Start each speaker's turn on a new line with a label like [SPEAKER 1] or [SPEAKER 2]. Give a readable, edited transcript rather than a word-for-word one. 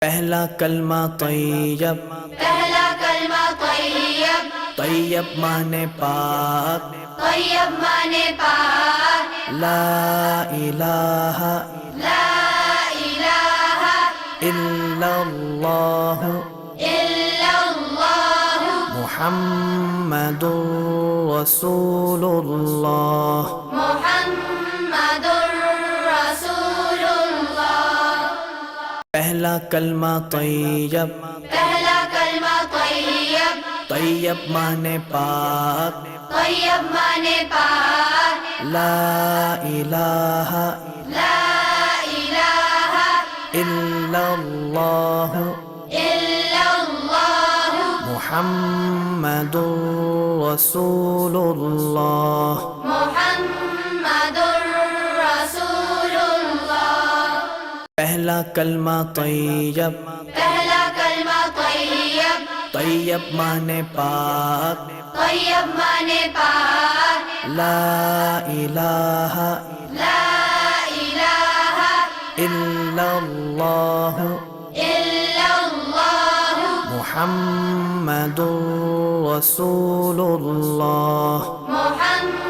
[SPEAKER 1] پہلا کلمہ طیب،
[SPEAKER 2] پہلا کلمہ طیب،
[SPEAKER 1] طیب مانے پاک،
[SPEAKER 2] طیب مانے پاک،
[SPEAKER 1] لا الہ
[SPEAKER 2] لا الہ
[SPEAKER 1] الا اللہ
[SPEAKER 2] الا اللہ
[SPEAKER 1] محمد رسول اللہ۔
[SPEAKER 2] محمد رسول اللہ۔
[SPEAKER 1] پہلا کلمہ طیب،
[SPEAKER 2] پہلا کلمہ طیب،
[SPEAKER 1] طیب مانے پاک،
[SPEAKER 2] طیب مانے پاک،
[SPEAKER 1] لا الہ
[SPEAKER 2] لا الہ
[SPEAKER 1] الا اللہ
[SPEAKER 2] الا اللہ
[SPEAKER 1] محمد رسول اللہ۔
[SPEAKER 2] محمد رسول اللہ۔
[SPEAKER 1] پہلا کلمہ طیب،
[SPEAKER 2] پہلا کلمہ طیب،
[SPEAKER 1] طیب مانے پاک،
[SPEAKER 2] طیب مانے پاک،
[SPEAKER 1] لا الہ
[SPEAKER 2] لا الہ
[SPEAKER 1] الا اللہ
[SPEAKER 2] الا اللہ
[SPEAKER 1] محمد رسول اللہ۔
[SPEAKER 2] محمد